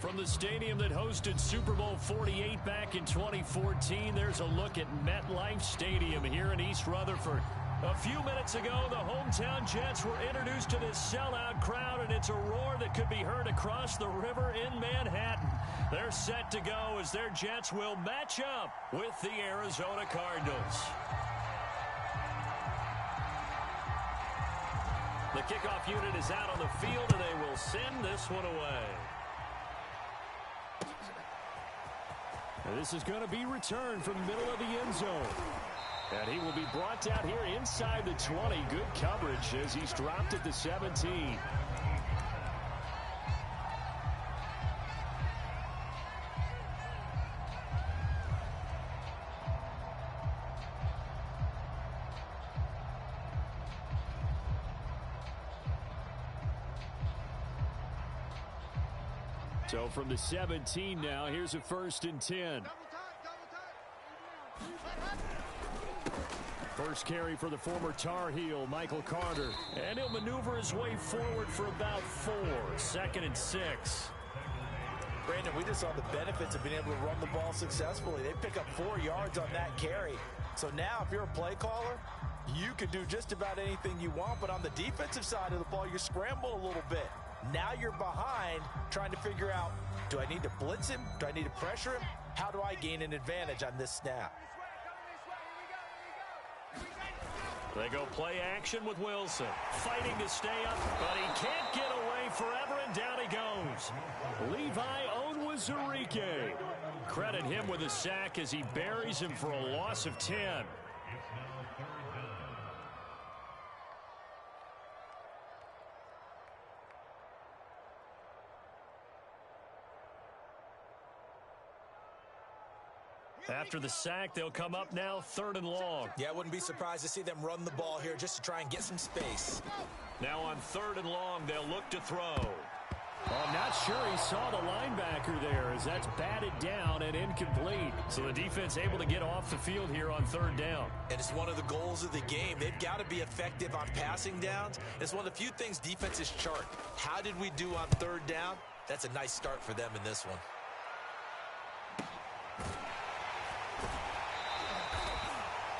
From the stadium that hosted Super Bowl 48 back in 2014, there's a look at MetLife Stadium here in East Rutherford. A few minutes ago, the hometown Jets were introduced to this sellout crowd, and it's a roar that could be heard across the river in Manhattan. They're set to go as their Jets will match up with the Arizona Cardinals. The kickoff unit is out on the field, and they will send this one away. This is going to be returned from the middle of the end zone. And he will be brought down here inside the 20. Good coverage as he's dropped at the 17. So from the 17 now, here's a 1st and 10. First carry for the former Tar Heel, Michael Carter. And he'll maneuver his way forward for about 4. 2nd and 6. Brandon, we just saw the benefits of being able to run the ball successfully. They pick up 4 yards on that carry. So now if you're a play caller, you can do just about anything you want. But on the defensive side of the ball, you scramble a little bit. Now you're behind trying to figure out, do I need to blitz him? Do I need to pressure him? How do I gain an advantage on this snap? They go play action with Wilson. Fighting to stay up, but he can't get away forever, and down he goes. Levi Onwuzurike. Credit him with a sack as he buries him for a loss of 10. After the sack, they'll come up now 3rd and long. Yeah, I wouldn't be surprised to see them run the ball here just to try and get some space. Now on 3rd and long, they'll look to throw. I'm not sure he saw the linebacker there as that's batted down and incomplete. So the defense able to get off the field here on 3rd down. And it's one of the goals of the game. They've got to be effective on passing downs. It's one of the few things defenses chart. How did we do on 3rd down? That's a nice start for them in this one.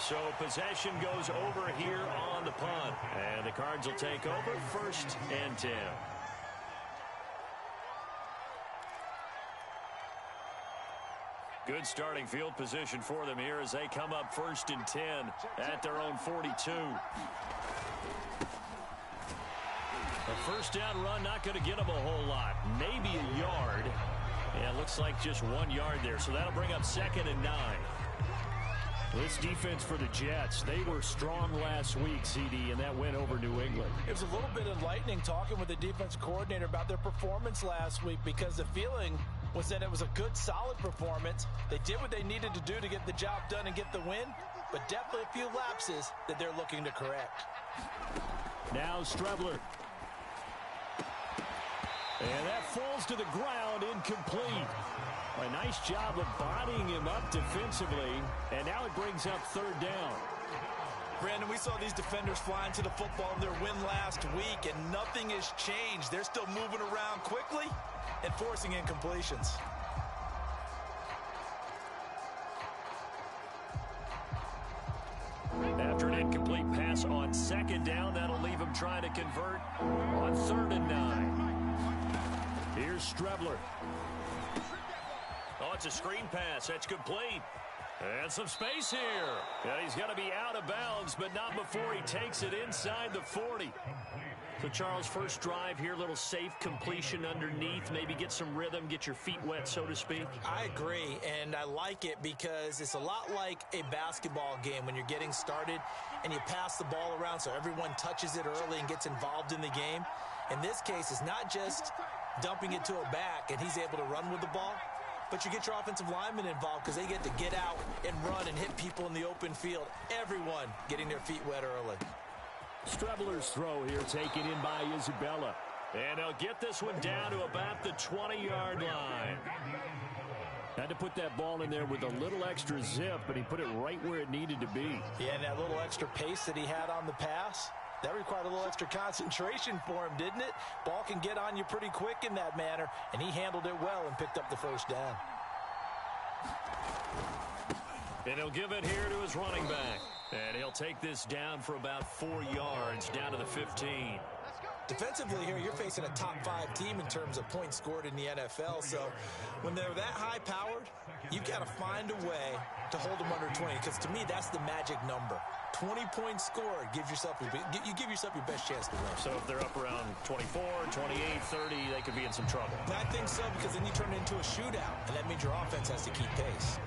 So possession goes over here on the punt. And the Cards will take over 1st and 10. Good starting field position for them here as they come up 1st and 10 at their own 42. A 1st down run not going to get them a whole lot. Maybe a yard. Yeah, it looks like just 1 yard there. So that'll bring up 2nd and 9. This defense for the Jets, they were strong last week, CD, and that went over New England. It was a little bit enlightening talking with the defense coordinator about their performance last week because the feeling was that it was a good, solid performance. They did what they needed to do to get the job done and get the win, but definitely a few lapses that they're looking to correct. Now Strebler. And that falls to the ground, incomplete. A nice job of bodying him up defensively, and now it brings up 3rd down. Brandon, we saw these defenders flying to the football in their win last week, and nothing has changed. They're still moving around quickly and forcing incompletions. incomplete pass on second down. That'll leave him trying to convert on 3rd and 9. Here's Strebler. Oh, it's a screen pass. That's complete. And some space here. And he's going to be out of bounds, but not before he takes it inside the 40. So, Charles, first drive here, little safe completion underneath. Maybe get some rhythm, get your feet wet, so to speak. I agree, and I like it because it's a lot like a basketball game when you're getting started and you pass the ball around so everyone touches it early and gets involved in the game. In this case, it's not just dumping it to a back and he's able to run with the ball, but you get your offensive linemen involved because they get to get out and run and hit people in the open field. Everyone getting their feet wet early. Strebler's throw here taken in by Isabella. And they'll get this one down to about the 20-yard line. Had to put that ball in there with a little extra zip, but he put it right where it needed to be. Yeah, and that little extra pace that he had on the pass, that required a little extra concentration for him, didn't it? Ball can get on you pretty quick in that manner, and he handled it well and picked up the first down. And he'll give it here to his running back. And he'll take this down for about 4 yards, down to the 15. Defensively here, you're facing a top 5 team in terms of points scored in the NFL. So when they're that high-powered, you've got to find a way to hold them under 20. Because to me, that's the magic number. 20 points scored, you give yourself your best chance to win. So if they're up around 24, 28, 30, they could be in some trouble. I think so, because then you turn it into a shootout, and that means your offense has to keep pace.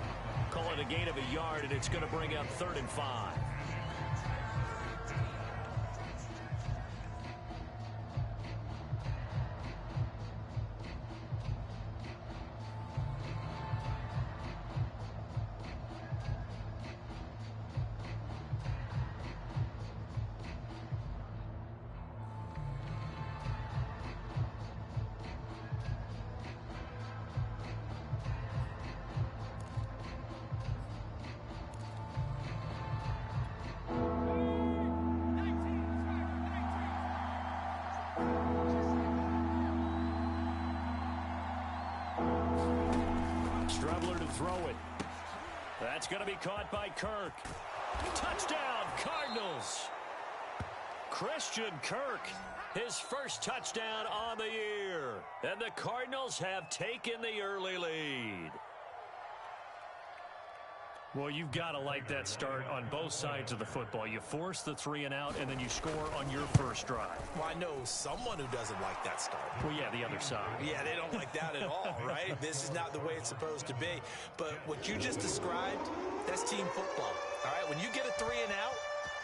Call it a gain of a yard, and it's going to bring up 3rd and 5. Strebler to throw it. That's going to be caught by Kirk. Touchdown, Cardinals. Christian Kirk, his first touchdown on the year. And the Cardinals have taken the early lead. Well, you've got to like that start on both sides of the football. You force the 3 and out, and then you score on your first drive. Well, I know someone who doesn't like that start. Well, yeah, the other side. Yeah, they don't like that at all, right? This is not the way it's supposed to be. But what you just described, that's team football, all right? When you get a 3 and out,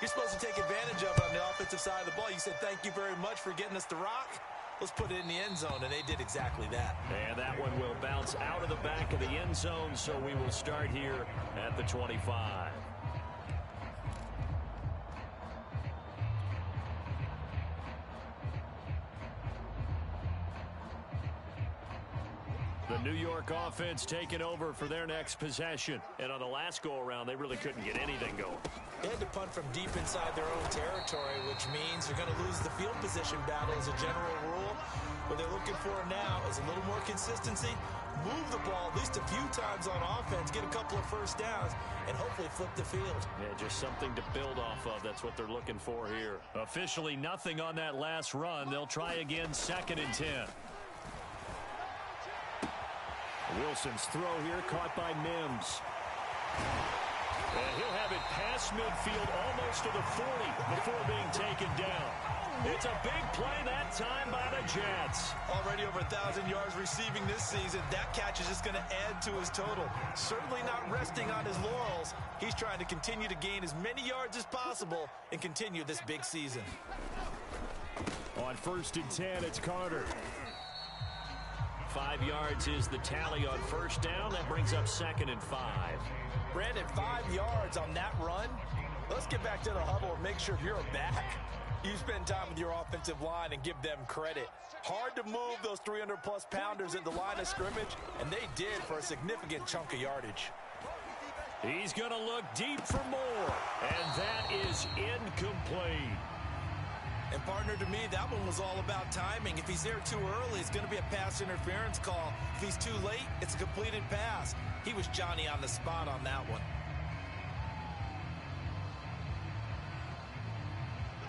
you're supposed to take advantage of it on the offensive side of the ball. You said, thank you very much for getting us the rock. Let's put it in the end zone, and they did exactly that. And that one will bounce out of the back of the end zone, so we will start here at the 25. The New York offense taking over for their next possession. And on the last go-around, they really couldn't get anything going. They had to punt from deep inside their own territory, which means they're going to lose the field position battle as a general rule. What they're looking for now is a little more consistency, move the ball at least a few times on offense, get a couple of first downs, and hopefully flip the field. Yeah, just something to build off of. That's what they're looking for here. Officially nothing on that last run. They'll try again, 2nd and 10. Wilson's throw here caught by Mims. And he'll have it past midfield almost to the 40 before being taken down. It's a big play that time by the Jets. Already over 1,000 yards receiving this season. That catch is just going to add to his total. Certainly not resting on his laurels. He's trying to continue to gain as many yards as possible and continue this big season. On 1st and 10, it's Carter. 5 yards is the tally on first down. That brings up 2nd and 5. Brandon, 5 yards on that run. Let's get back to the huddle and make sure if you're a back, you spend time with your offensive line and give them credit. Hard to move those 300-plus pounders at the line of scrimmage, and they did for a significant chunk of yardage. He's going to look deep for more, and that is incomplete. And, partner, to me, that one was all about timing. If he's there too early, it's going to be a pass interference call. If he's too late, it's a completed pass. He was Johnny on the spot on that one.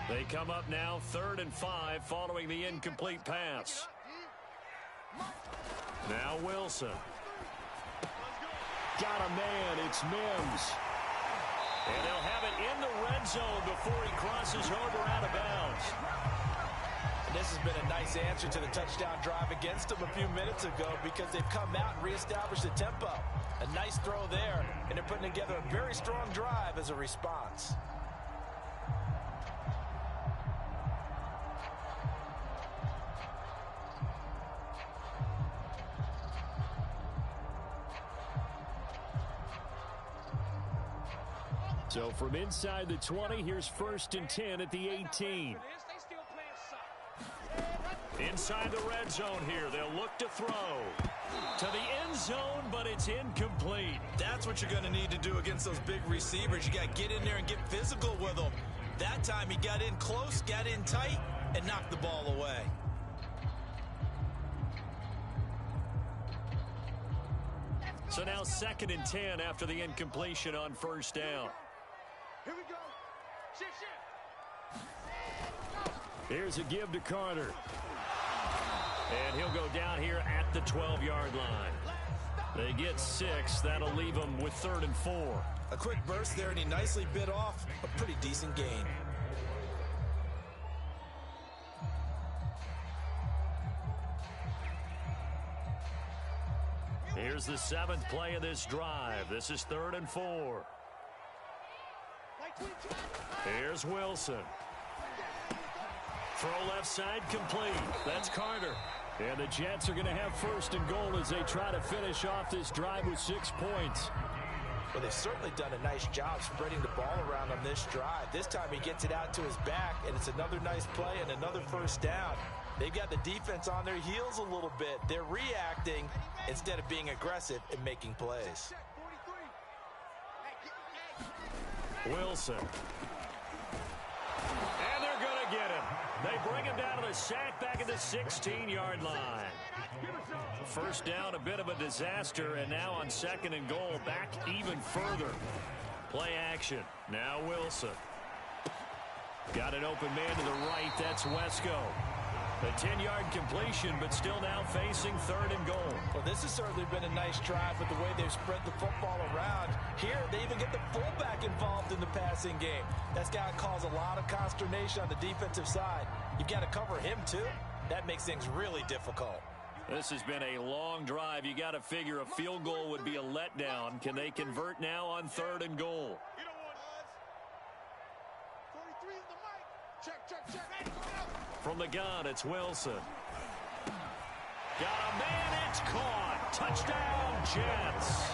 They come up now 3rd and 5 following the incomplete pass. Now Wilson. Got a man. It's Mims. And they'll have it in the red zone before he crosses over out of bounds. And this has been a nice answer to the touchdown drive against them a few minutes ago because they've come out and reestablished the tempo. A nice throw there, and they're putting together a very strong drive as a response. So from inside the 20, here's 1st and 10 at the 18. Inside the red zone here, they'll look to throw to the end zone, but it's incomplete. That's what you're going to need to do against those big receivers. You got to get in there and get physical with them. That time he got in close, got in tight, and knocked the ball away. So now 2nd and 10 after the incompletion on 1st down. Here we go. Here's a give to Carter. And he'll go down here at the 12-yard line. They get 6. That'll leave them with 3rd and 4. A quick burst there, and he nicely bit off a pretty decent gain. Here's the 7th play of this drive. This is 3rd and 4. Here's Wilson. Throw left side complete. That's Carter. And the Jets are going to have 1st and goal as they try to finish off this drive with 6 points. Well, they've certainly done a nice job spreading the ball around on this drive. This time he gets it out to his back, and it's another nice play and another 1st down. They've got the defense on their heels a little bit. They're reacting instead of being aggressive and making plays. Wilson. And they're going to get him. They bring him down to the sack back at the 16-yard line. 1st down, a bit of a disaster, and now on 2nd and goal, back even further. Play action. Now Wilson. Got an open man to the right. That's Wesco. A 10-yard completion, but still now facing 3rd and goal. Well, this has certainly been a nice drive with the way they've spread the football around. Here, they even get the fullback involved in the passing game. That's got to cause a lot of consternation on the defensive side. You've got to cover him, too. That makes things really difficult. This has been a long drive. You got to figure a field goal would be a letdown. Can they convert now on 3rd and goal? From the gun, it's Wilson. Got a man, it's caught. Touchdown, Jets.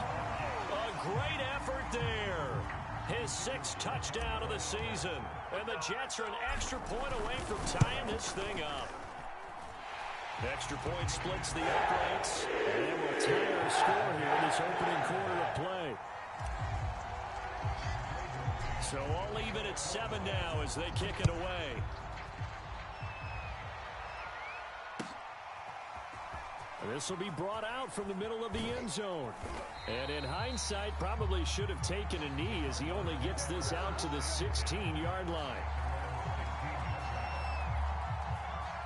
A great effort there. His 6th touchdown of the season. And the Jets are an extra point away from tying this thing up. Extra point splits the uprights. And we'll tie our score here in this opening quarter of play. So all even at 7 now as they kick it away. This will be brought out from the middle of the end zone. And in hindsight, probably should have taken a knee as he only gets this out to the 16-yard line.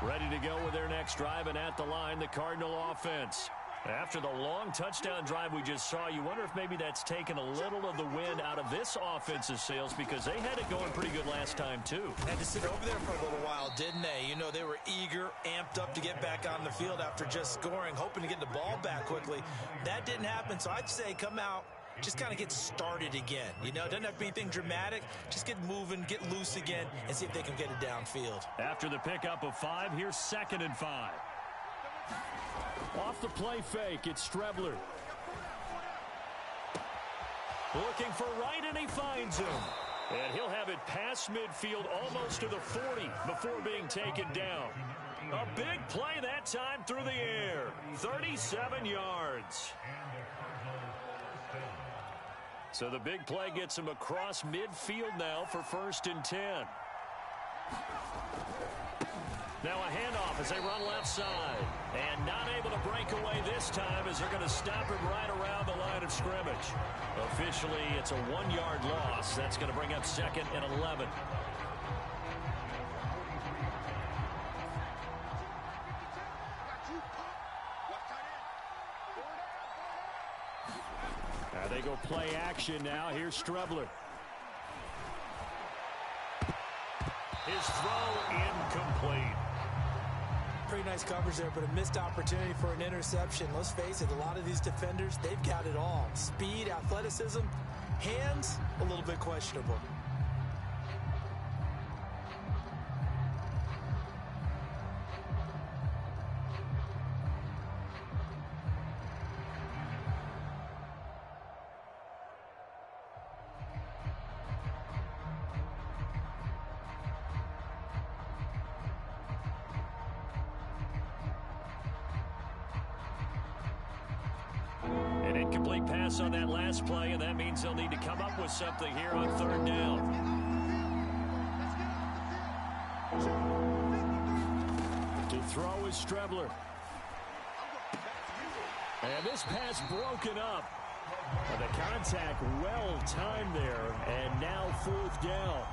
Ready to go with their next drive, and at the line, the Cardinal offense. After the long touchdown drive we just saw, you wonder if maybe that's taken a little of the wind out of this offensive sails because they had it going pretty good last time, too. Had to sit over there for a little while, didn't they? You know, they were eager, amped up to get back on the field after just scoring, hoping to get the ball back quickly. That didn't happen, so I'd say come out, just kind of get started again. You know, it doesn't have to be anything dramatic. Just get moving, get loose again, and see if they can get it downfield. After the pickup of 5, here's 2nd and 5. Off the play fake, it's Strebler. Looking for right, and he finds him. And he'll have it past midfield almost to the 40 before being taken down. A big play that time through the air. 37 yards. So the big play gets him across midfield now for 1st and 10. Now a handoff as they run left side. And not able to break away this time as they're going to stop him right around the line of scrimmage. Officially, it's a 1-yard loss. That's going to bring up 2nd and 11. They go play action now. Here's Strebler. His throw incomplete. Pretty nice coverage there, but a missed opportunity for an interception. Let's face it, a lot of these defenders, they've got it all. Speed, athleticism, hands, a little bit questionable. An incomplete pass on that last play, and that means they'll need to come up with something here on third down. To throw is Strebler. And this pass broken up. The contact well timed there, and now fourth down.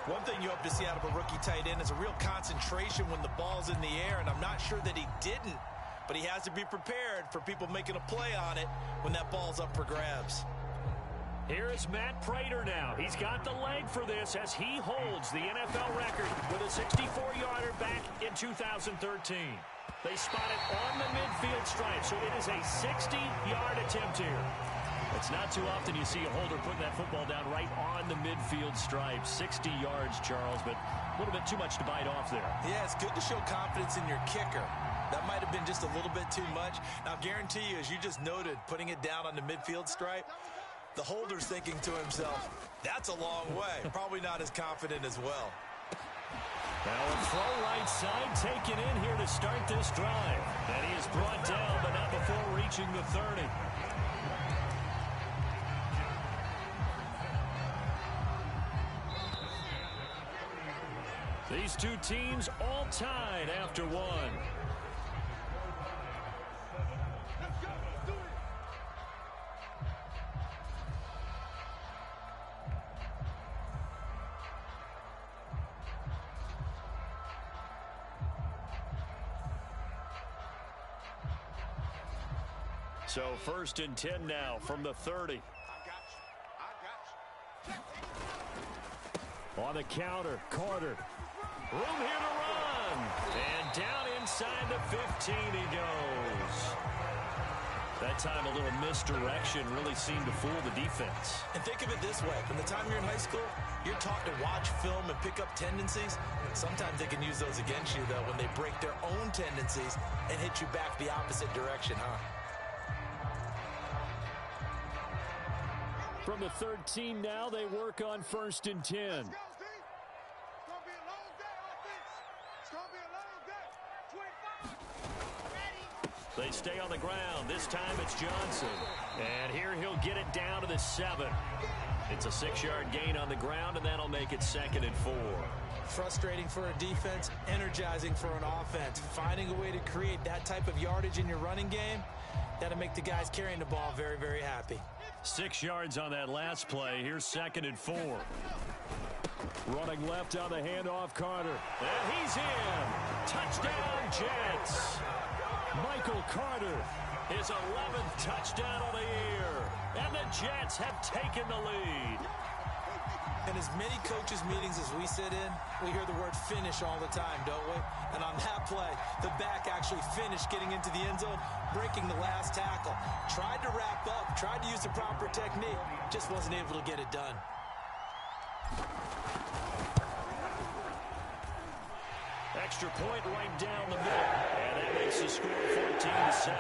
One thing you hope to see out of a rookie tight end is a real concentration when the ball's in the air, and I'm not sure that he didn't. But he has to be prepared for people making a play on it when that ball's up for grabs. Here is Matt Prater now. He's got the leg for this as he holds the NFL record with a 64-yarder back in 2013. They spot it on the midfield stripe, so it is a 60-yard attempt here. It's not too often you see a holder putting that football down right on the midfield stripe. 60 yards, Charles, but a little bit too much to bite off there. Yeah, it's good to show confidence in your kicker. That might have been just a little bit too much. Now, I guarantee you, as you just noted, putting it down on the midfield stripe, the holder's thinking to himself, that's a long way. Probably not as confident as well. Now a throw right side taken in here to start this drive. And he is brought down, but not before reaching the 30. These two teams all tied after one. So 1st and 10 now from the 30. On the counter, Carter. Room here to run. And down inside the 15 he goes. That time a little misdirection really seemed to fool the defense. And think of it this way. From the time you're in high school, you're taught to watch film and pick up tendencies. Sometimes they can use those against you, though, when they break their own tendencies and hit you back the opposite direction, huh? From the 13 now, they work on 1st and 10. They stay on the ground. This time it's Johnson. And here he'll get it down to the 7. It's a 6-yard gain on the ground, and that'll make it 2nd and 4. Frustrating for a defense, energizing for an offense. Finding a way to create that type of yardage in your running game, that'll make the guys carrying the ball very, very happy. 6 yards on that last play. Here's 2nd and 4. Running left on the handoff, Carter. And he's in. Touchdown, Jets. Michael Carter, his 11th touchdown of the year. And the Jets have taken the lead. In as many coaches' meetings as we sit in, we hear the word finish all the time, don't we? And on that play, the back actually finished getting into the end zone, breaking the last tackle. Tried to wrap up, tried to use the proper technique, just wasn't able to get it done. Extra point right down the middle. And that makes the score 14-7.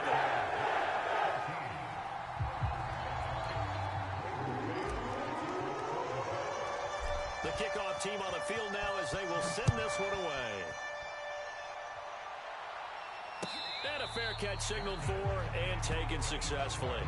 The kickoff team on the field now as they will send this one away. And a fair catch signaled for and taken successfully.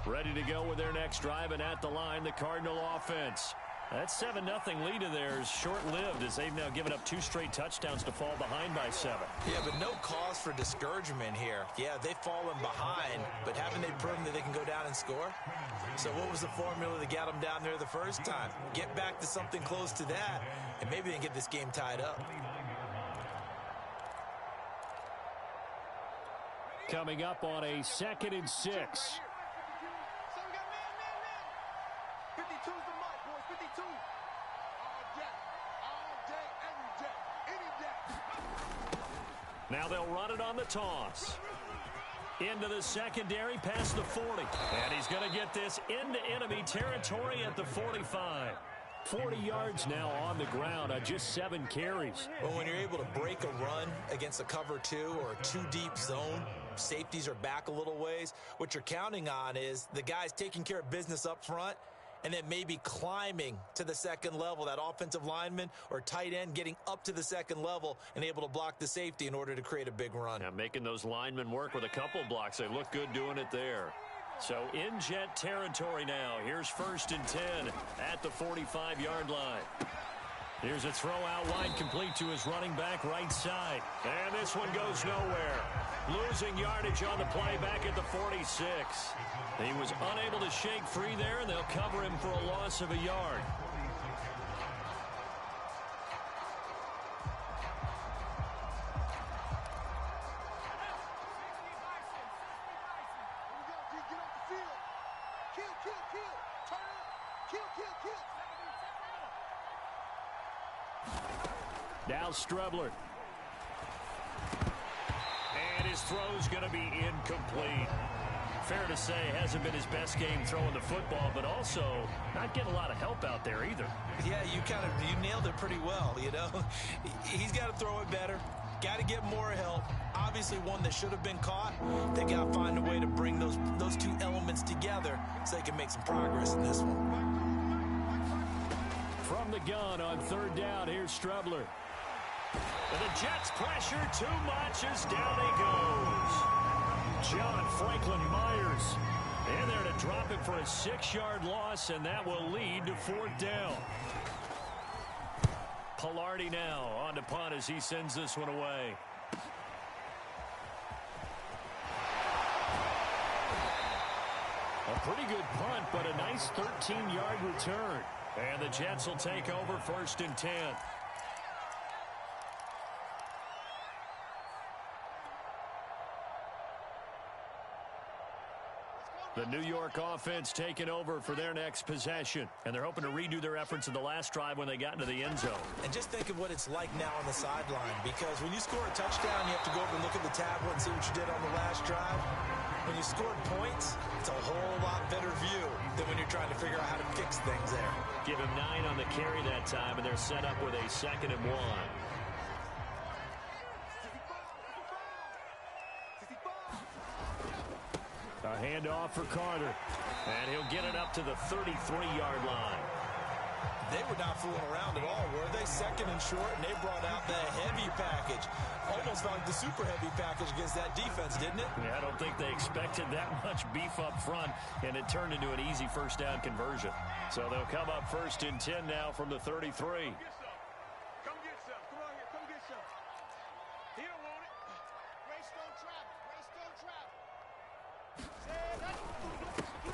Ready to go with their next drive, and at the line, the Cardinal offense. That 7-0 lead of theirs short-lived as they've now given up 2 straight touchdowns to fall behind by 7. Yeah, but no cause for discouragement here. Yeah, they've fallen behind, but haven't they proven that they can go down and score? So what was the formula that got them down there the first time? Get back to something close to that, and maybe they can get this game tied up. Coming up on a 2nd and 6. Now they'll run it on the toss. Into the secondary, past the 40. And he's going to get this into enemy territory at the 45. 40 yards now on the ground on just 7 carries. Well, when you're able to break a run against a cover 2 or a 2-deep zone, safeties are back a little ways. What you're counting on is the guys taking care of business up front and then maybe climbing to the second level, that offensive lineman or tight end getting up to the second level and able to block the safety in order to create a big run. Now making those linemen work with a couple blocks. They look good doing it there. So in jet territory now. Here's 1st and 10 at the 45-yard line. Here's a throw out wide, complete to his running back right side. And this one goes nowhere. Losing yardage on the play back at the 46. He was unable to shake free there, and they'll cover him for a loss of a yard. Now Strebler. And his throw's going to be incomplete. Fair to say, hasn't been his best game throwing the football, but also not getting a lot of help out there either. Yeah, you nailed it pretty well, you know. He's got to throw it better. Got to get more help. Obviously one that should have been caught. They got to find a way to bring those 2 elements together so they can make some progress in this one. From the gun on 3rd down, here's Strebler. And the Jets pressure too much as down he goes. John Franklin Myers in there to drop him for a 6-yard loss, and that will lead to 4th down. Pilardi now on to punt as he sends this one away. A pretty good punt, but a nice 13-yard return. And the Jets will take over 1st and 10. The New York offense taking over for their next possession. And they're hoping to redo their efforts in the last drive when they got into the end zone. And just think of what it's like now on the sideline. Because when you score a touchdown, you have to go over and look at the tablet and see what you did on the last drive. When you scored points, it's a whole lot better view than when you're trying to figure out how to fix things there. Give him 9 on the carry that time, and they're set up with a 2nd and 1. A handoff for Carter. And he'll get it up to the 33-yard line. They were not fooling around at all, were they? 2nd and short, and they brought out the heavy package. Almost like the super heavy package against that defense, didn't it? Yeah, I don't think they expected that much beef up front, and it turned into an easy 1st down conversion. So they'll come up 1st and 10 now from the 33. Come get some. Come on here. Come get some. He don't want it. Race don't travel. Race don't travel.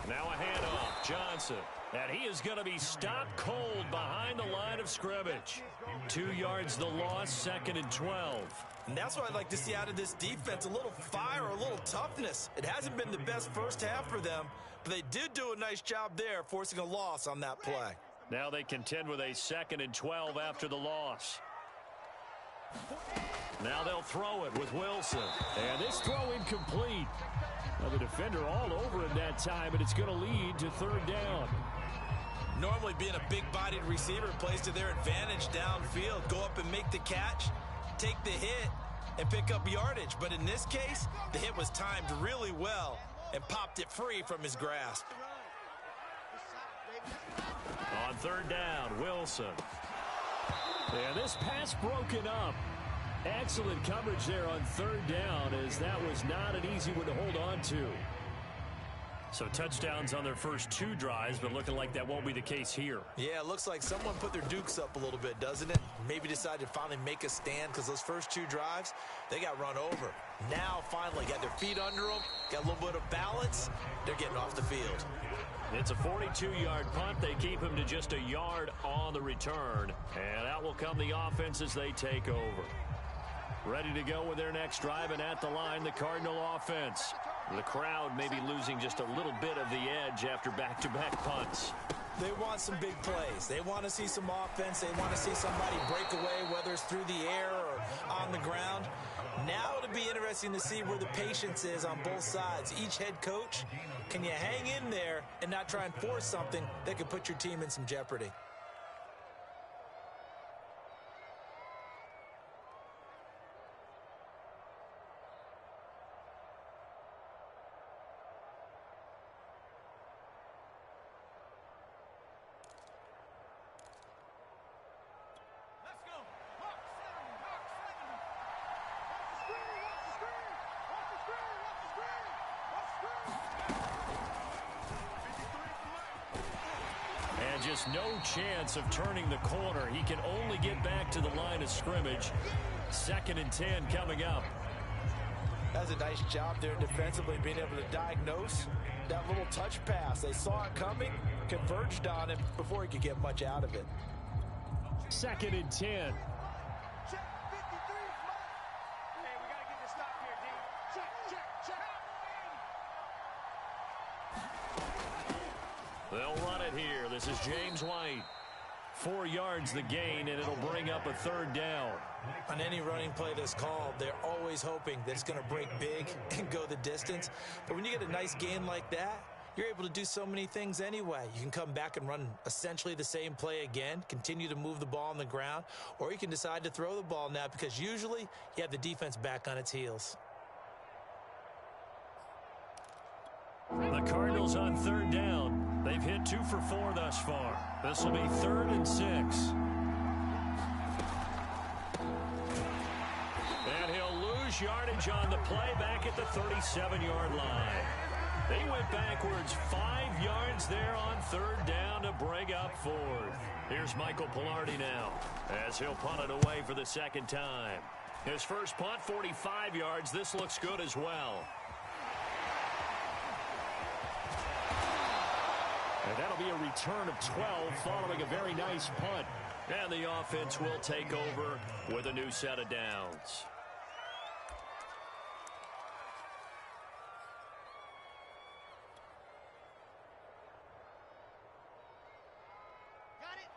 Now a handoff. Johnson. And he is going to be stopped cold behind the line of scrimmage. 2 yards the loss, 2nd and 12. And that's what I'd like to see out of this defense. A little fire, a little toughness. It hasn't been the best first half for them, but they did do a nice job there, forcing a loss on that play. Now they contend with a 2nd and 12 after the loss. Now they'll throw it with Wilson. And this throw incomplete. Now the defender all over him that time, and it's going to lead to 3rd down. Normally being a big-bodied receiver plays to their advantage downfield. Go up and make the catch, take the hit, and pick up yardage. But in this case, the hit was timed really well and popped it free from his grasp. On 3rd down, Wilson. And this pass broken up. Excellent coverage there on 3rd down, as that was not an easy one to hold on to. So touchdowns on their first 2 drives, but looking like that won't be the case here. Yeah, it looks like someone put their dukes up a little bit, doesn't it? Maybe decided to finally make a stand because those first 2 drives, they got run over. Now, finally, got their feet under them, got a little bit of balance. They're getting off the field. It's a 42-yard punt. They keep him to just a yard on the return. And out will come the offense as they take over. Ready to go with their next drive, and at the line, the Cardinal offense. The crowd may be losing just a little bit of the edge after back-to-back punts. They want some big plays. They want to see some offense. They want to see somebody break away, whether it's through the air or on the ground. Now it'll be interesting to see where the patience is on both sides. Each head coach, can you hang in there and not try and force something that could put your team in some jeopardy? Just no chance of turning the corner. He can only get back to the line of scrimmage. 2nd and 10 coming up. That's a nice job there defensively, being able to diagnose that little touch pass. They saw it coming, converged on him before he could get much out of it. 2nd and 10. Check 53. Hey, we got to get this stop here, D. Check. They'll run it here. This is James White. 4 yards the gain, and it'll bring up a 3rd down. On any running play that's called, they're always hoping that it's going to break big and go the distance. But when you get a nice gain like that, you're able to do so many things anyway. You can come back and run essentially the same play again, continue to move the ball on the ground, or you can decide to throw the ball now because usually you have the defense back on its heels. The Cardinals on 3rd down. They've hit 2 for 4 thus far. This will be 3rd and 6. And he'll lose yardage on the play back at the 37-yard line. They went backwards 5 yards there on 3rd down to bring up 4th. Here's Michael Pilardi now as he'll punt it away for the 2nd time. His first punt, 45 yards. This looks good as well. And that'll be a return of 12 following a very nice punt. And the offense will take over with a new set of downs.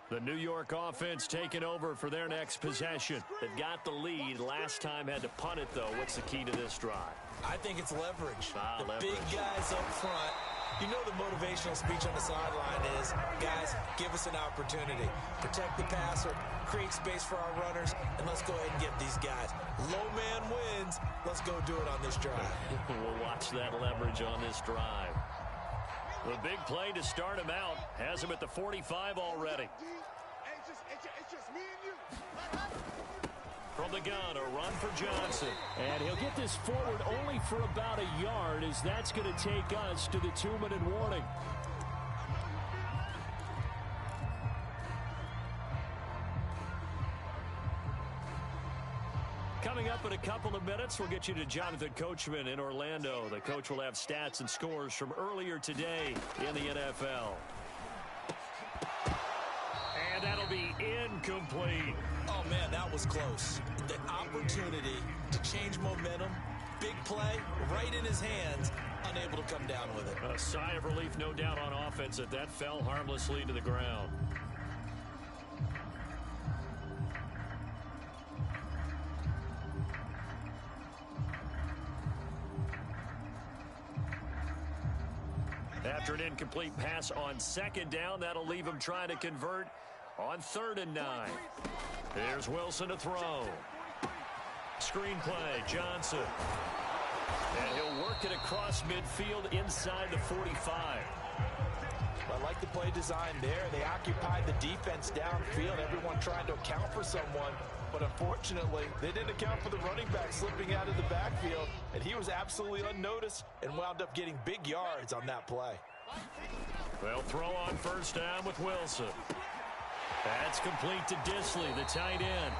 The New York offense taking over for their next possession. They've got the lead. Last time had to punt it, though. What's the key to this drive? I think it's leverage. Leverage. Big guys up front. You know the motivational speech on the sideline is, guys, give us an opportunity. Protect the passer, create space for our runners, and let's go ahead and get these guys. Low man wins. Let's go do it on this drive. We'll watch that leverage on this drive. The big play to start him out has him at the 45 already. It's just me and you. From the gun, a run for Johnson. And he'll get this forward only for about a yard, as that's going to take us to the 2-minute warning. Coming up in a couple of minutes, we'll get you to Jonathan Coachman in Orlando. The coach will have stats and scores from earlier today in the NFL. And that'll be incomplete. Oh, man, that was close. The opportunity to change momentum, big play, right in his hands, unable to come down with it. A sigh of relief, no doubt, on offense that fell harmlessly to the ground. After an incomplete pass on 2nd down, that'll leave him trying to convert on 3rd and 9. Here's Wilson to throw. Screen play, Johnson. And he'll work it across midfield inside the 45. I like the play design there. They occupied the defense downfield, everyone trying to account for someone. but unfortunately, they didn't account for the running back slipping out of the backfield, and he was absolutely unnoticed and wound up getting big yards on that play. They'll throw on first down with Wilson. That's complete to Disley, the tight end.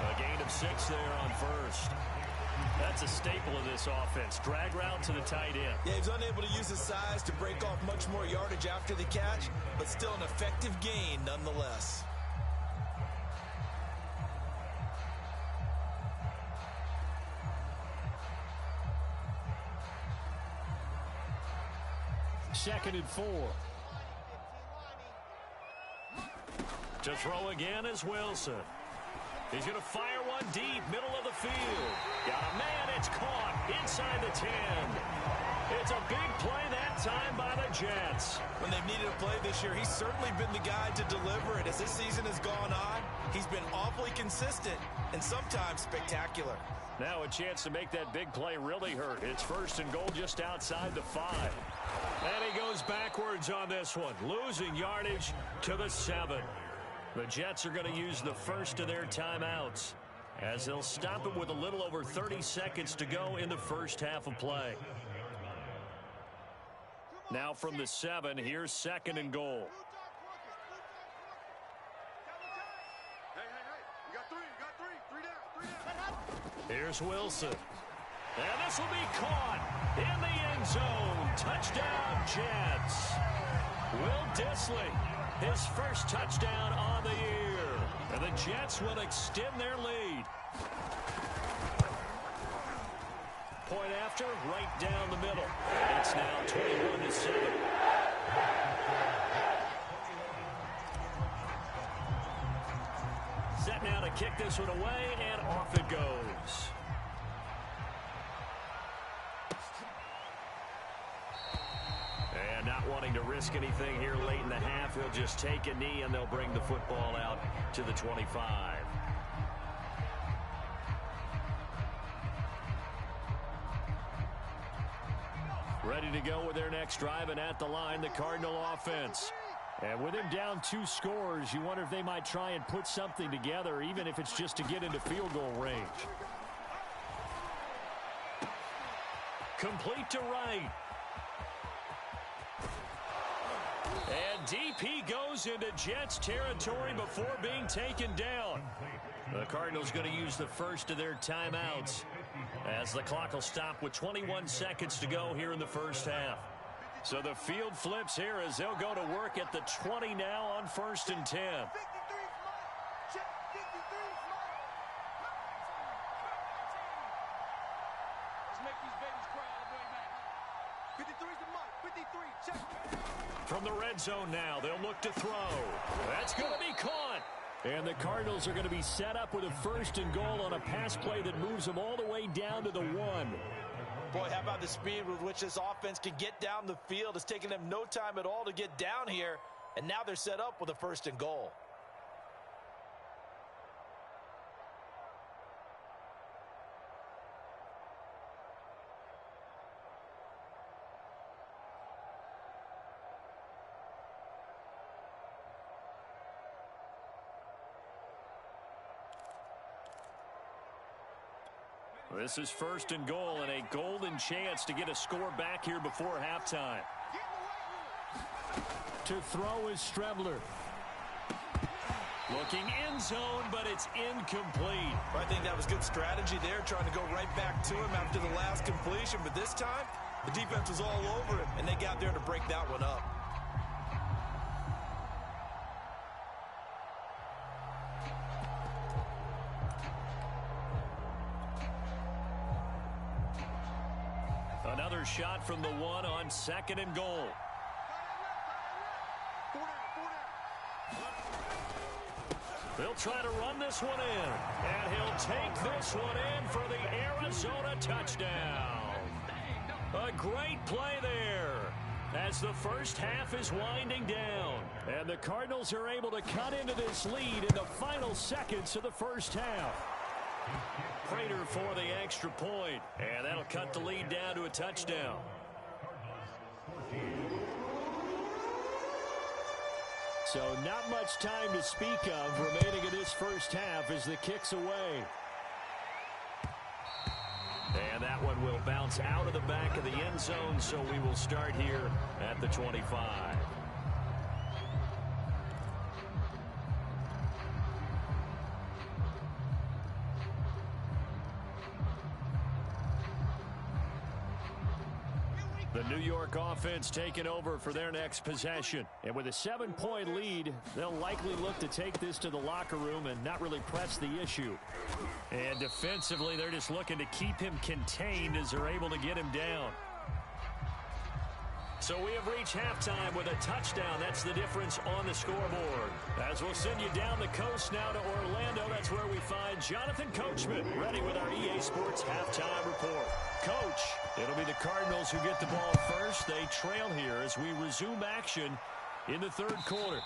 A gain of 6 there on first. That's a staple of this offense. Drag route to the tight end. Yeah, he's unable to use his size to break off much more yardage after the catch, but still an effective gain nonetheless. Second and 4. To throw again is Wilson. He's going to fire one deep, middle of the field. Got a man, it's caught inside the 10. It's a big play that time by the Jets. When they've needed a play this year, he's certainly been the guy to deliver it. As this season has gone on, he's been awfully consistent and sometimes spectacular. Now a chance to make that big play really hurt. It's first and goal just outside the 5. And he goes backwards on this one, losing yardage to the 7. The Jets are going to use the first of their timeouts as they'll stop it with a little over 30 seconds to go in the first half of play. Now from the 7, here's second and goal. Here's Wilson. And this will be caught in the end zone. Touchdown, Jets. Will Disley, his first touchdown on the year. And the Jets will extend their lead. Point after, right down the middle. It's now 21-7. Set now to kick this one away, and off it goes. And not wanting to risk anything here late in the half, he'll just take a knee, and they'll bring the football out to the 25. Ready to go with their next drive, and at the line, the Cardinal offense. And with him down 2 scores, you wonder if they might try and put something together, even if it's just to get into field goal range. Complete to right. And DP goes into Jets territory before being taken down. The Cardinals going to use the first of their timeouts as the clock will stop with 21 seconds to go here in the first half. So the field flips here as they'll go to work at the 20 now on first and 10. From the red zone now, they'll look to throw. That's going to be caught. And the Cardinals are going to be set up with a first and goal on a pass play that moves them all the way down to the 1. Boy, how about the speed with which this offense can get down the field? It's taken them no time at all to get down here, and now they're set up with a first and goal. This is first and goal and a golden chance to get a score back here before halftime. To throw is Strebler. Looking end zone, but it's incomplete. I think that was good strategy there, trying to go right back to him after the last completion. But this time, the defense was all over it, and they got there to break that one up. Another shot from the 1 on second and goal. They'll try to run this one in. And he'll take this one in for the Arizona touchdown. A great play there as the first half is winding down. And the Cardinals are able to cut into this lead in the final seconds of the first half. Prater for the extra point, and that'll cut the lead down to a touchdown. So not much time to speak of remaining in this first half as the kick's away. And that one will bounce out of the back of the end zone, so we will start here at the 25. The New York offense taking over for their next possession. And with a 7-point lead, they'll likely look to take this to the locker room and not really press the issue. And defensively, they're just looking to keep him contained as they're able to get him down. So we have reached halftime with a touchdown. That's the difference on the scoreboard. As we'll send you down the coast now to Orlando, that's where we find Jonathan Coachman ready with our EA Sports Halftime Report. Coach, it'll be the Cardinals who get the ball first. They trail here as we resume action in the third quarter.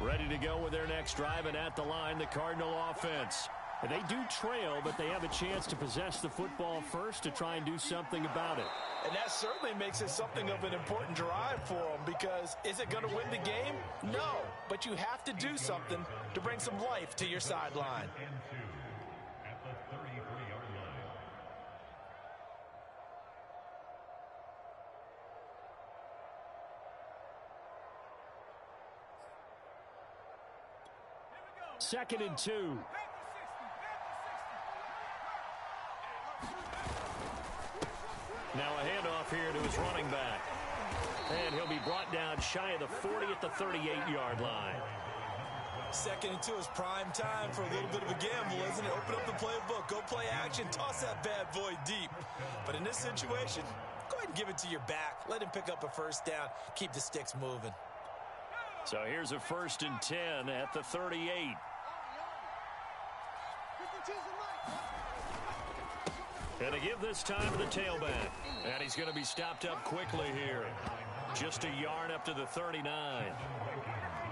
Ready to go with their next drive, and at the line, the Cardinal offense. And they do trail, but they have a chance to possess the football first to try and do something about it. And that certainly makes it something of an important drive for them, because is it going to win the game? No, but you have to do something to bring some life to your sideline. Second and 2. Now a handoff here to his running back. And he'll be brought down shy of the 40 at the 38-yard line. Second and 2 is prime time for a little bit of a gamble, isn't it? Open up the playbook, go play action, toss that bad boy deep. But in this situation, go ahead and give it to your back. Let him pick up a first down. Keep the sticks moving. So here's a first and 10 at the 38. And to give this time to the tailback. And he's going to be stopped up quickly here. Just a yard up to the 39.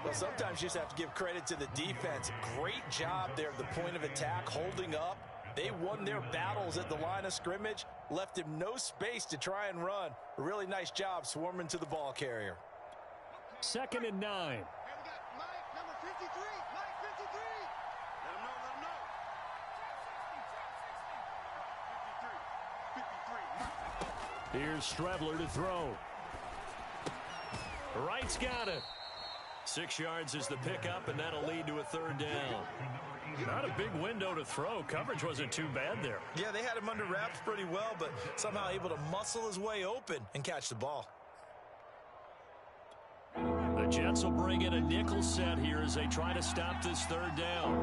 Well, sometimes you just have to give credit to the defense. Great job there at the point of attack, holding up. They won their battles at the line of scrimmage, left him no space to try and run. A really nice job swarming to the ball carrier. Second and 9. Hey, we got Mike, number 53. Mike, 53. Let him know, let him know. 53. Here's Strebler to throw. Wright's got it. 6 yards is the pickup, and that'll lead to a third down. Not a big window to throw. Coverage wasn't too bad there. Yeah, they had him under wraps pretty well, but somehow able to muscle his way open and catch the ball. The Jets will bring in a nickel set here as they try to stop this third down.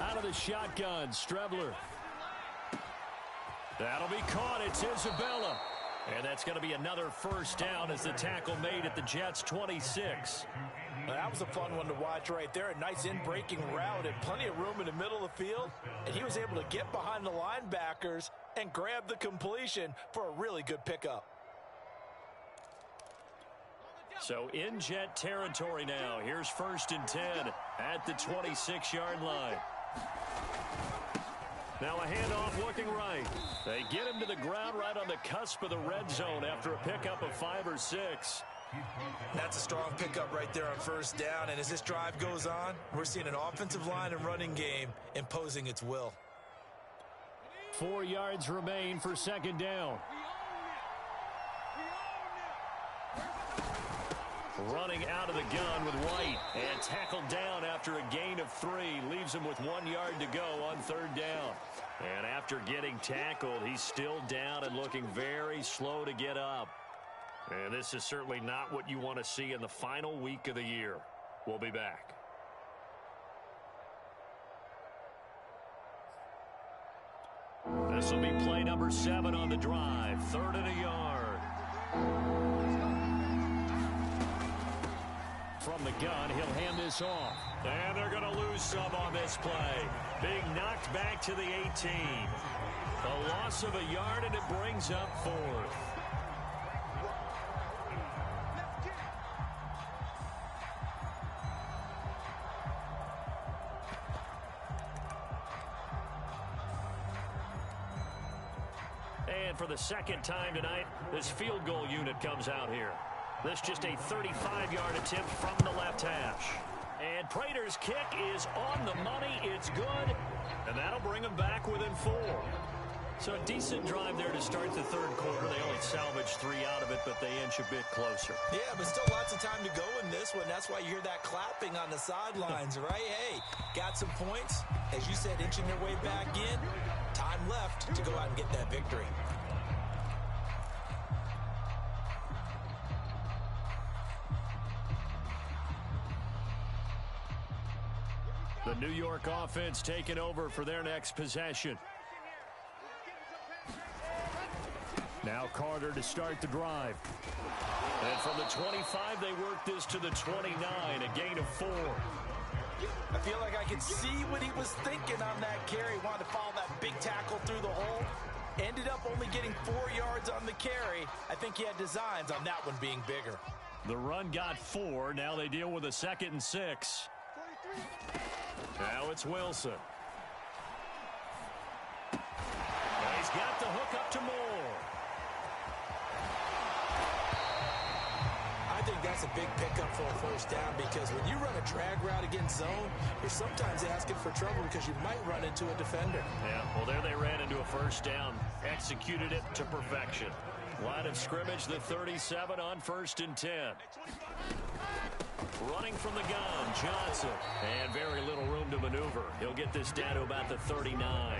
Out of the shotgun, Strebler. That'll be caught. It's Isabella. And that's going to be another first down as the tackle made at the Jets' 26. Now, that was a fun one to watch right there. A nice in-breaking route and plenty of room in the middle of the field. And he was able to get behind the linebackers and grab the completion for a really good pickup. So in Jet territory now. Here's first and 10 at the 26-yard line. Now a handoff looking right. They get him to the ground right on the cusp of the red zone after a pickup of 5 or 6. That's a strong pickup right there on first down. And as this drive goes on, we're seeing an offensive line and running game imposing its will. 4 yards remain for second down. Running out of the gun with White and tackled down after a gain of 3. Leaves him with 1 yard to go on third down. And after getting tackled, he's still down and looking very slow to get up. And this is certainly not what you want to see in the final week of the year. We'll be back. This will be play number 7 on the drive. 3rd and a yard. From the gun, he'll hand this off. And they're going to lose some on this play. Being knocked back to the 18. A loss of a yard, and it brings up 4th. And for the second time tonight, this field goal unit comes out here. This just a 35-yard attempt from the left hash. And Prater's kick is on the money. It's good. And that'll bring them back within 4. So a decent drive there to start the third quarter. They only salvaged 3 out of it, but they inch a bit closer. Yeah, but still lots of time to go in this one. That's why you hear that clapping on the sidelines, right? Hey, got some points. As you said, inching their way back in. Time left to go out and get that victory. The New York offense taking over for their next possession. Now Carter to start the drive. And from the 25, they work this to the 29, a gain of 4. I feel like I could see what he was thinking on that carry. Wanted to follow that big tackle through the hole. Ended up only getting 4 yards on the carry. I think he had designs on that one being bigger. The run got 4. Now they deal with a 2nd and 6. Now it's Wilson. And he's got the hook up to Moore. I think that's a big pickup for a first down, because when you run a drag route against zone, you're sometimes asking for trouble because you might run into a defender. Yeah, well, there they ran into a first down. Executed it to perfection. Line of scrimmage, the 37 on 1st and 10. Running from the gun, Johnson. And very little room to maneuver. He'll get this down to about the 39.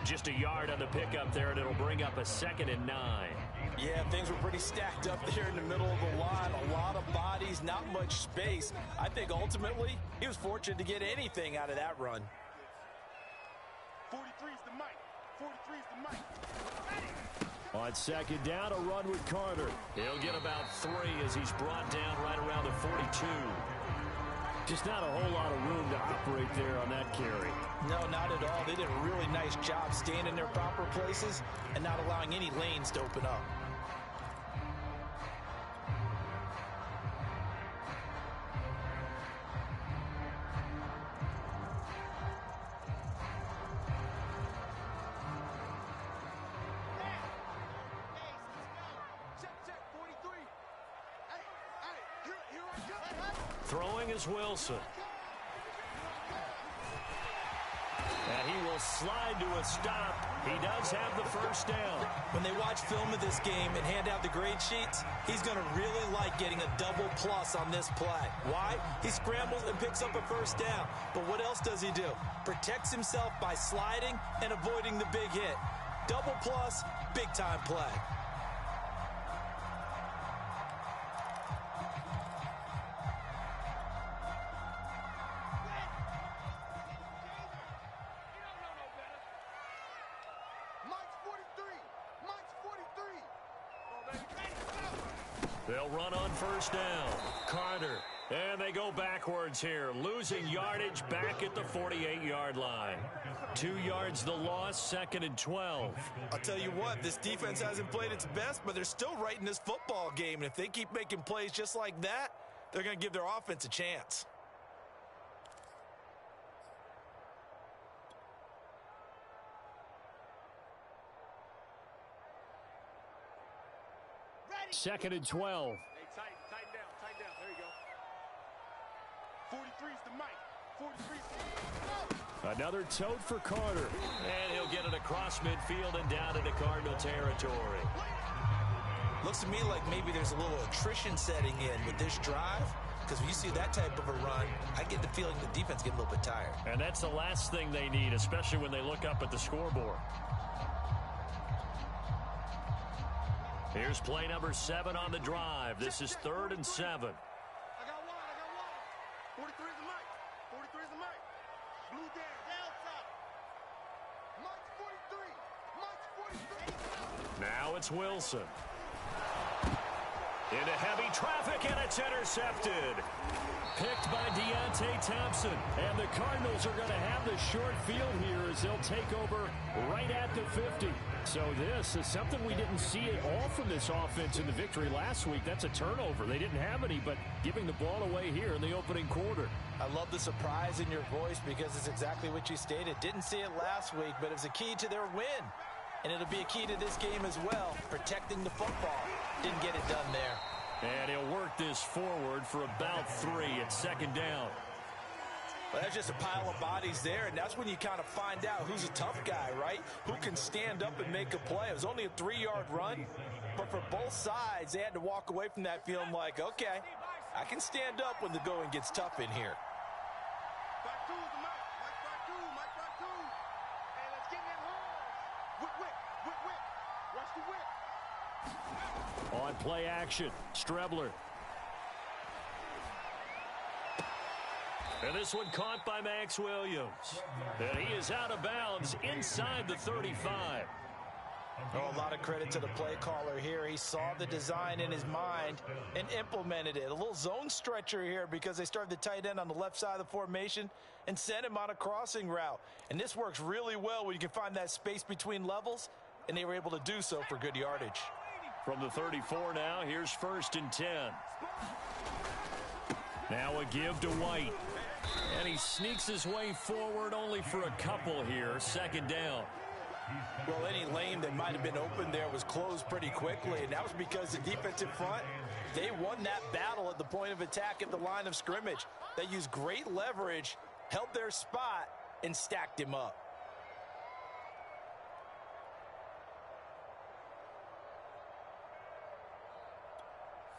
Just a yard on the pickup there, and it'll bring up a 2nd and 9. Yeah, things were pretty stacked up there in the middle of the line. A lot of bodies, not much space. I think ultimately he was fortunate to get anything out of that run. 43's the mic. 43's the mic. On 2nd down, a run with Carter. He'll get about 3 as he's brought down right around the 42. Just not a whole lot of room to operate there on that carry. No, not at all. They did a really nice job staying in their proper places and not allowing any lanes to open up. Throwing is Wilson. And he will slide to a stop. He does have the first down. When they watch film of this game and hand out the grade sheets, he's going to really like getting a double plus on this play. Why? He scrambles and picks up a first down. But what else does he do? Protects himself by sliding and avoiding the big hit. Double plus, big time play. They'll run on first down. Carter. And they go backwards here. Losing yardage back at the 48-yard line. 2 yards the loss, 2nd and 12. I'll tell you what, this defense hasn't played its best, but they're still right in this football game. And if they keep making plays just like that, they're going to give their offense a chance. Ready. 2nd and 12. Hey, tighten down. There you go. 43's the mic. 43's the mic. Another tote for Carter. And he'll get it across midfield and down into Cardinal territory. Looks to me like maybe there's a little attrition setting in with this drive, because when you see that type of a run, I get the feeling the defense get a little bit tired. And that's the last thing they need, especially when they look up at the scoreboard. Here's play number 7 on the drive. This is 3rd and 7. I got one. 43's the mic. 43's the mic. Blue down. Delta. Mike's 43. Mike's 43. Now it's Wilson. Into heavy traffic, and it's intercepted. Picked by Deontay Thompson. And the Cardinals are going to have the short field here as they'll take over right at the 50. So this is something we didn't see at all from this offense in the victory last week. That's a turnover. They didn't have any, but giving the ball away here in the opening quarter. I love the surprise in your voice because it's exactly what you stated. Didn't see it last week, but it was a key to their win. And it'll be a key to this game as well, protecting the football. Didn't get it done there. And he'll work this forward for about 3 at second down. Well, that's just a pile of bodies there, and that's when you kind of find out who's a tough guy, right? Who can stand up and make a play. It was only a 3-yard run, but for both sides, they had to walk away from that feeling like, okay, I can stand up when the going gets tough in here. On play action, Strebler. And this one caught by Max Williams. And he is out of bounds inside the 35. Oh, a lot of credit to the play caller here. He saw the design in his mind and implemented it. A little zone stretcher here because they started the tight end on the left side of the formation and sent him on a crossing route. And this works really well when you can find that space between levels, and they were able to do so for good yardage. From the 34 now, here's 1st and 10. Now a give to White. And he sneaks his way forward only for a couple here. 2nd down. Well, any lane that might have been open there was closed pretty quickly, and that was because the defensive front, they won that battle at the point of attack at the line of scrimmage. They used great leverage, held their spot, and stacked him up.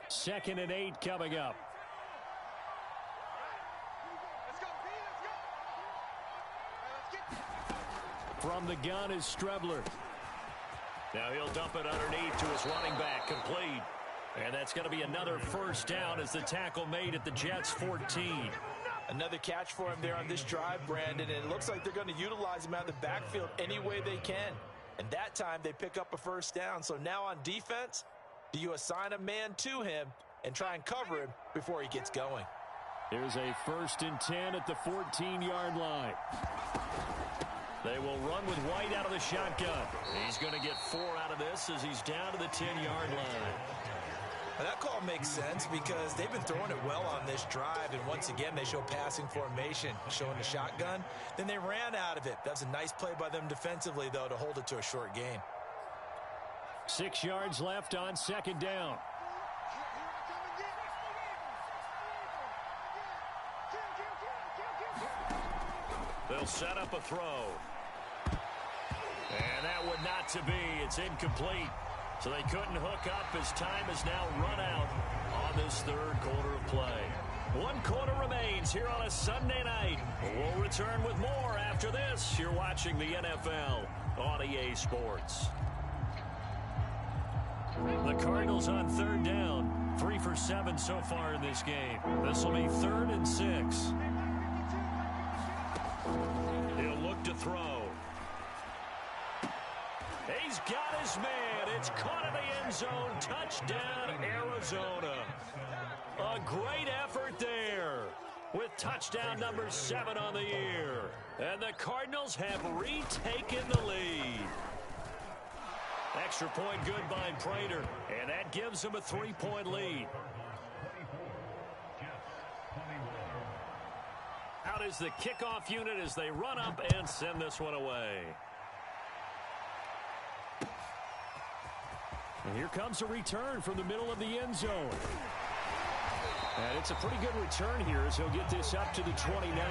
Second and 8 coming up. From the gun is Strebler. Now he'll dump it underneath to his running back, complete. And that's going to be another 1st down as the tackle made at the Jets' 14. Another catch for him there on this drive, Brandon, and it looks like they're going to utilize him out of the backfield any way they can. And that time they pick up a 1st down. So now on defense, do you assign a man to him and try and cover him before he gets going? Here's a 1st and 10 at the 14-yard line. They will run with White out of the shotgun. He's going to get 4 out of this as he's down to the 10-yard line. And that call makes sense because they've been throwing it well on this drive, and once again they show passing formation, showing the shotgun. Then they ran out of it. That's a nice play by them defensively, though, to hold it to a short gain. 6 yards left on 2nd down. They'll set up a throw. And that would not to be. It's incomplete. So they couldn't hook up as time has now run out on this 3rd quarter of play. 1 quarter remains here on a Sunday night. We'll return with more after this. You're watching the NFL on EA Sports. The Cardinals on 3rd down. 3 for 7 so far in this game. This will be 3rd and 6. He'll look to throw. He's got his man. It's caught in the end zone. Touchdown, Arizona. A great effort there with touchdown number 7 on the year. And the Cardinals have retaken the lead. Extra point good by Prater. And that gives them a 3-point lead. Out is the kickoff unit as they run up and send this one away. And here comes a return from the middle of the end zone. And it's a pretty good return here as he'll get this up to the 29.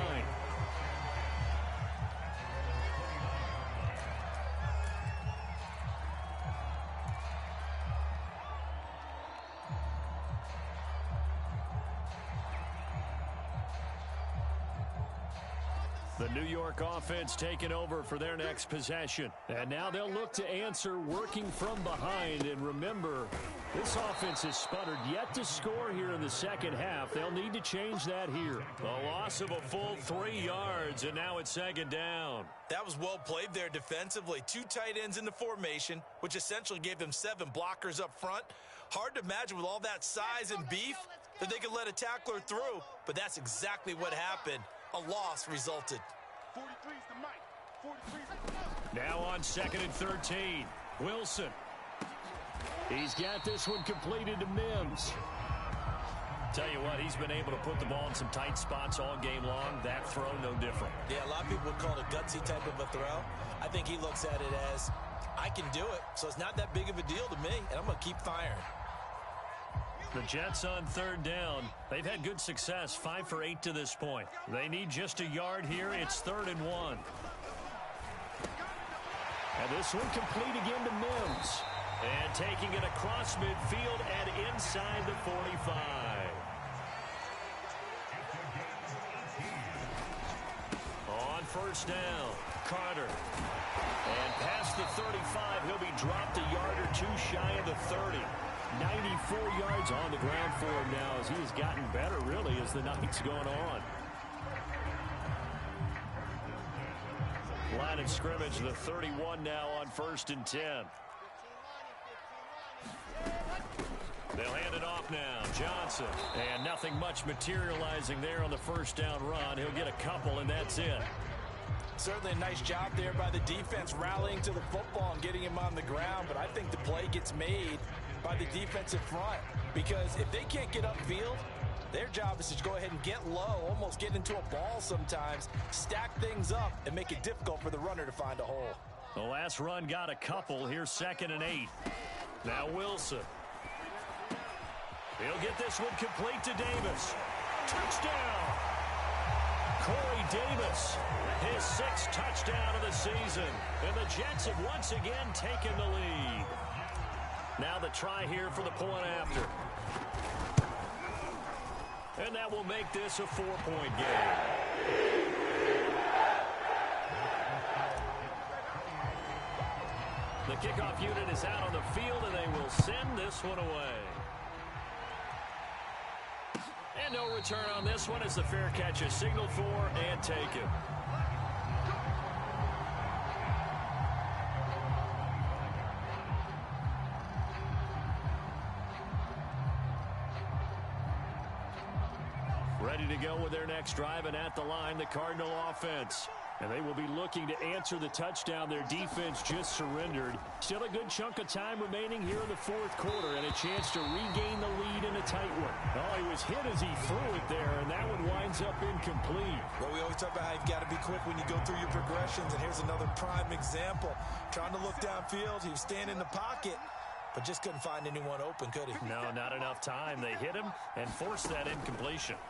The New York offense taking over for their next possession. And now they'll look to answer working from behind. And remember, this offense has sputtered yet to score here in the second half. They'll need to change that here. A loss of a full 3 yards, and now it's 2nd down. That was well played there defensively. 2 tight ends in the formation, which essentially gave them 7 blockers up front. Hard to imagine with all that size and beef that they could let a tackler through, but that's exactly what happened. A loss resulted. 43's the mic. 43's the Now on 2nd and 13. Wilson. He's got this one completed to Mims. Tell you what, he's been able to put the ball in some tight spots all game long. That throw, no different. Yeah, a lot of people would call it a gutsy type of a throw. I think he looks at it as, I can do it, so it's not that big of a deal to me, and I'm going to keep firing. The Jets on 3rd down. They've had good success, 5 for 8 to this point. They need just a yard here. It's 3rd and 1. And this one complete again to Mims. And taking it across midfield and inside the 45. On 1st down, Carter. And past the 35, he'll be dropped a yard or two shy of the 30. 94 yards on the ground for him now as he has gotten better, really, as the night's going on. Line of scrimmage, the 31 now on 1st and 10. They'll hand it off now. Johnson. And nothing much materializing there on the 1st down run. He'll get a couple, and that's it. Certainly a nice job there by the defense rallying to the football and getting him on the ground, but I think the play gets made by the defensive front because if they can't get upfield, their job is to go ahead and get low, almost get into a ball sometimes, stack things up, and make it difficult for the runner to find a hole. The last run got a couple. Here's 2nd and 8. Now Wilson. He'll get this one complete to Davis. Touchdown! Corey Davis, his 6th touchdown of the season. And the Jets have once again taken the lead. Now the try here for the point after. And that will make this a 4-point game. The kickoff unit is out on the field, and they will send this one away. And no return on this one as the fair catch is signaled for and taken. Ready to go with their next drive, and at the line, the Cardinal offense. And they will be looking to answer the touchdown their defense just surrendered. Still a good chunk of time remaining here in the 4th quarter and a chance to regain the lead in a tight one. Oh, he was hit as he threw it there, and that one winds up incomplete. Well, we always talk about how you've got to be quick when you go through your progressions, and here's another prime example. Trying to look downfield, he was standing in the pocket, but just couldn't find anyone open, could he? No, not enough time. They hit him and forced that incompletion.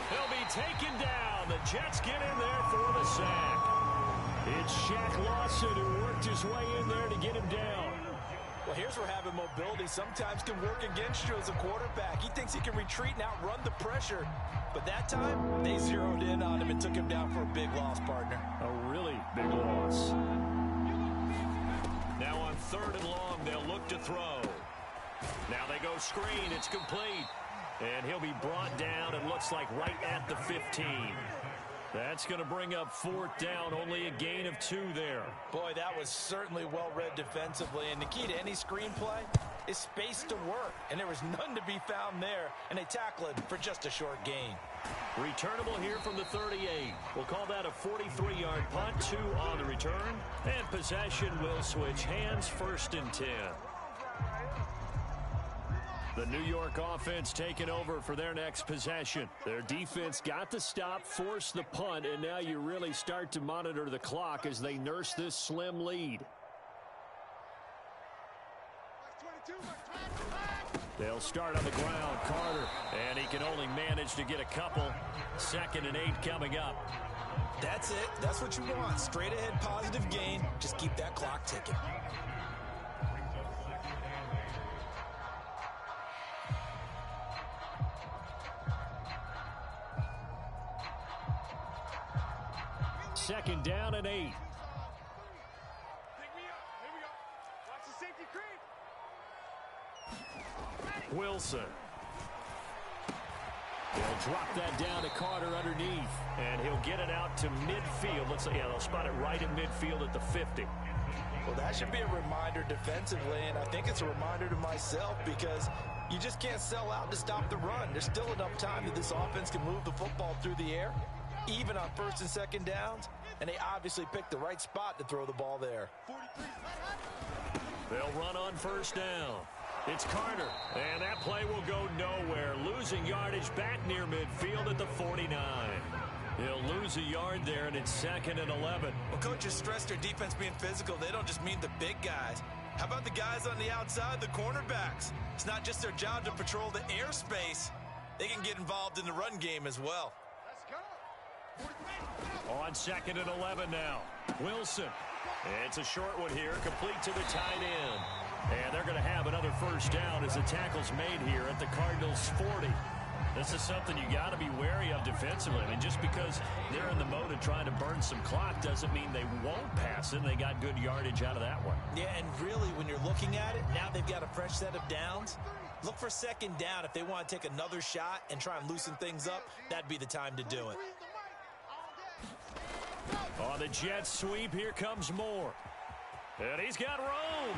He'll be taken down. The Jets get in there for the sack. It's Shaq Lawson who worked his way in there to get him down. Well, here's where having mobility sometimes can work against you as a quarterback. He thinks he can retreat and outrun the pressure. But that time, they zeroed in on him and took him down for a big loss, partner. A really big loss. Now on 3rd and long, they'll look to throw. Now they go screen. It's complete. And he'll be brought down, it looks like right at the 15. That's going to bring up 4th down, only a gain of 2 there. Boy, that was certainly well read defensively. And the key to any screenplay is space to work. And there was none to be found there. And they tackle it for just a short gain. Returnable here from the 38. We'll call that a 43-yard punt, 2 on the return. And possession will switch hands, 1st and 10. The New York offense taking over for their next possession. Their defense got the stop, forced the punt, and now you really start to monitor the clock as they nurse this slim lead. They'll start on the ground. Carter, and he can only manage to get a couple. 2nd and 8 coming up. That's it. That's what you want. Straight ahead positive gain. Just keep that clock ticking. Second down and 8. Pick me up. Here we go. Watch the safety creep. Wilson. They'll drop that down to Carter underneath, and he'll get it out to midfield. Looks like, yeah, they'll spot it right in midfield at the 50. Well, that should be a reminder defensively, and I think it's a reminder to myself because you just can't sell out to stop the run. There's still enough time that this offense can move the football through the air, even on first and second downs, and they obviously picked the right spot to throw the ball there. They'll run on first down. It's Carter, and that play will go nowhere. Losing yardage back near midfield at the 49. He'll lose a yard there, and it's 2nd and 11. Well, coaches stress their defense being physical. They don't just mean the big guys. How about the guys on the outside, the cornerbacks? It's not just their job to patrol the airspace. They can get involved in the run game as well. On 2nd and 11 now. Wilson. It's a short one here, complete to the tight end. And they're going to have another first down as the tackle's made here at the Cardinals' 40. This is something you got to be wary of defensively. I mean, just because they're in the mode of trying to burn some clock doesn't mean they won't pass it. They got good yardage out of that one. Yeah, and really, when you're looking at it, now they've got a fresh set of downs. Look for second down. If they want to take another shot and try and loosen things up, that'd be the time to do it. On the jet sweep, here comes Moore. And he's got room.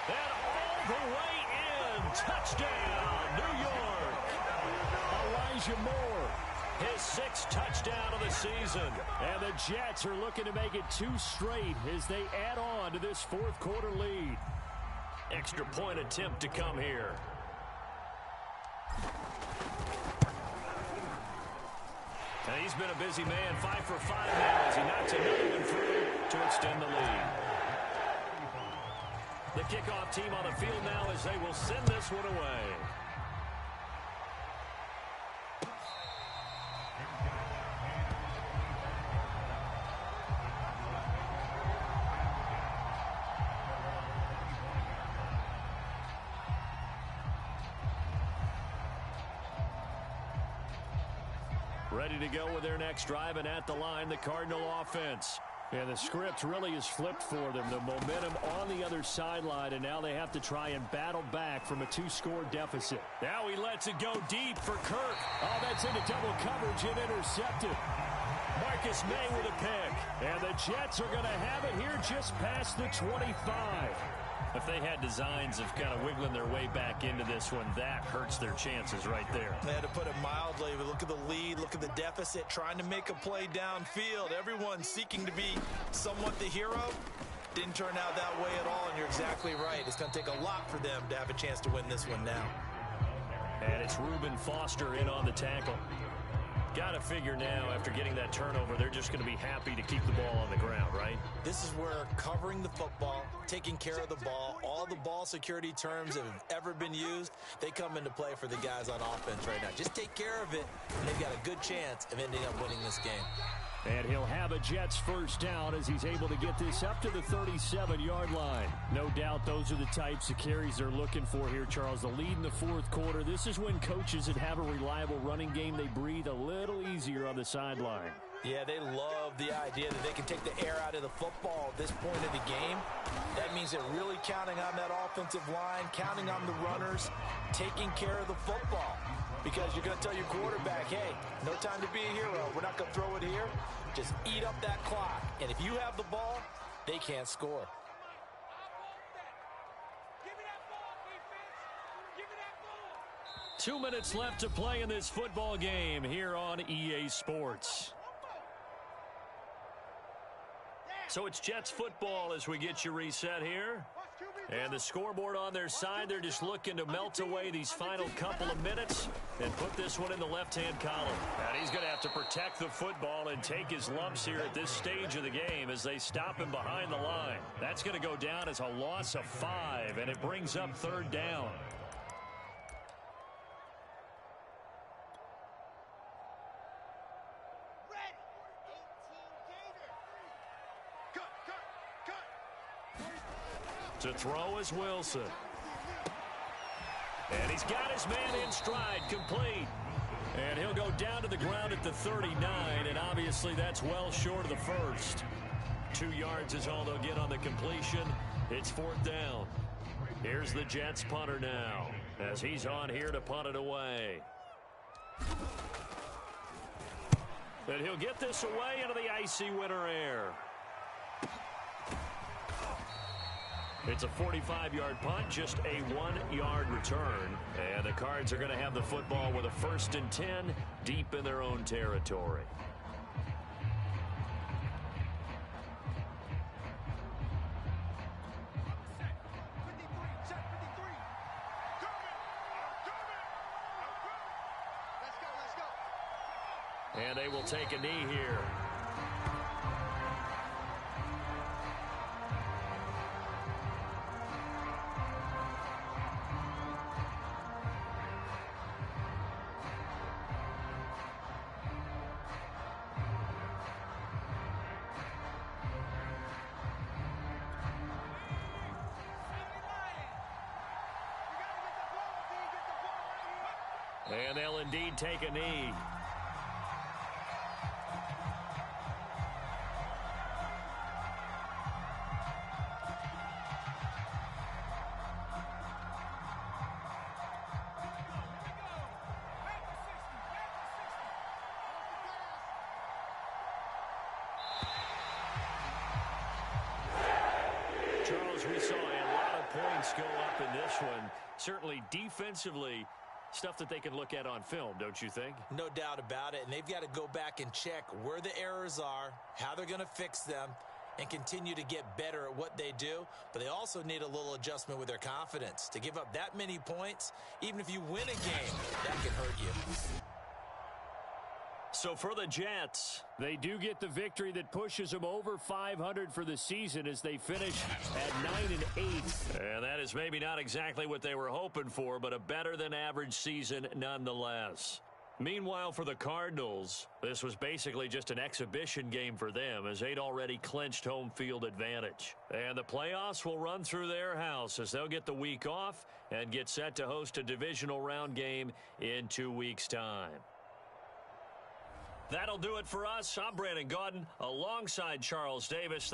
And all the way in. Touchdown, New York. Elijah Moore, his 6th touchdown of the season. And the Jets are looking to make it 2 straight as they add on to this 4th quarter lead. Extra point attempt to come here. And he's been a busy man, 5 for 5 now as he knocks another one through to extend the lead. The kickoff team on the field now as they will send this one away. Ready to go with their next drive, and at the line, the Cardinal offense. And the script really is flipped for them. The momentum on the other sideline, and now they have to try and battle back from a 2-score deficit. Now he lets it go deep for Kirk. Oh, that's into double coverage and intercepted. Marcus May with a pick. And the Jets are going to have it here just past the 25. If they had designs of kind of wiggling their way back into this one, that hurts their chances right there. They had to put it mildly, but look at the lead, look at the deficit, trying to make a play downfield. Everyone seeking to be somewhat the hero. Didn't turn out that way at all, and you're exactly right. It's going to take a lot for them to have a chance to win this one now. And it's Reuben Foster in on the tackle. Got to figure now, after getting that turnover, they're just going to be happy to keep the ball on the ground, right? This is where covering the football, taking care of the ball, all the ball security terms that have ever been used, they come into play for the guys on offense right now. Just take care of it, and they've got a good chance of ending up winning this game. And he'll have a Jets first down as he's able to get this up to the 37-yard line. No doubt those are the types of carries they're looking for here, Charles. The lead in the 4th quarter. This is when coaches that have a reliable running game, they breathe a little easier on the sideline. Yeah, they love the idea that they can take the air out of the football at this point of the game. That means they're really counting on that offensive line, counting on the runners, taking care of the football. Because you're going to tell your quarterback, hey, no time to be a hero. We're not going to throw it here. Just eat up that clock. And if you have the ball, they can't score. 2 minutes left to play in this football game here on EA Sports. So it's Jets football as we get you reset here. And the scoreboard on their side, they're just looking to melt away these final couple of minutes and put this one in the left-hand column. And he's going to have to protect the football and take his lumps here at this stage of the game as they stop him behind the line. That's going to go down as a loss of 5, and it brings up 3rd down. To throw is Wilson. And he's got his man in stride, complete. And he'll go down to the ground at the 39, and obviously that's well short of the first. 2 yards is all they'll get on the completion. It's 4th down. Here's the Jets punter now, as he's on here to punt it away. And he'll get this away into the icy winter air. It's a 45-yard punt, just a 1-yard return. And the Cards are going to have the football with a 1st and 10 deep in their own territory. And they will take a knee here. And they'll indeed take a knee. Charles, we saw a lot of points go up in this one. Certainly defensively, stuff that they can look at on film, don't you think? No doubt about it. And they've got to go back and check where the errors are, how they're going to fix them, and continue to get better at what they do. But they also need a little adjustment with their confidence. To give up that many points, even if you win a game, that can hurt you. So for the Jets, they do get the victory that pushes them over 500 for the season as they finish at 9-8. And that is maybe not exactly what they were hoping for, but a better than average season nonetheless. Meanwhile, for the Cardinals, this was basically just an exhibition game for them as they'd already clinched home field advantage. And the playoffs will run through their house as they'll get the week off and get set to host a divisional round game in 2 weeks' time. That'll do it for us. I'm Brandon Gaudin alongside Charles Davis.